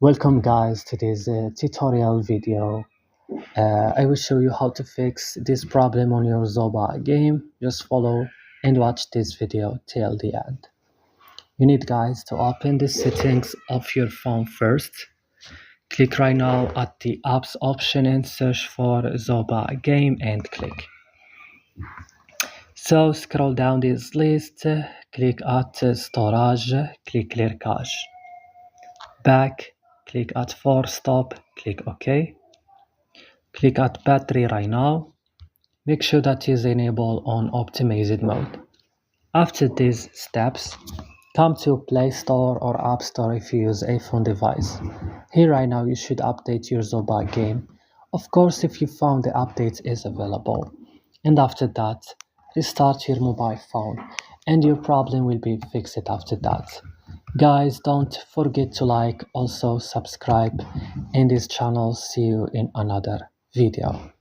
Welcome guys to this tutorial video. I will show you how to fix this problem on your Zooba game. Just follow and watch this video till the end. You need guys to open the settings of your phone first. Click right now at the apps option and search for Zooba game and click. So scroll down this list, click at storage, click clear cache. Back, click at force stop, click OK. Click at battery right now. Make sure that is enabled on optimized mode. After these steps, come to Play Store or App Store if you use iPhone device. Here right now you should update your Zooba game. Of course if you found the update is available. And after that, restart your mobile phone and your problem will be fixed after that. Guys, don't forget to like, also subscribe in this channel. See you in another video.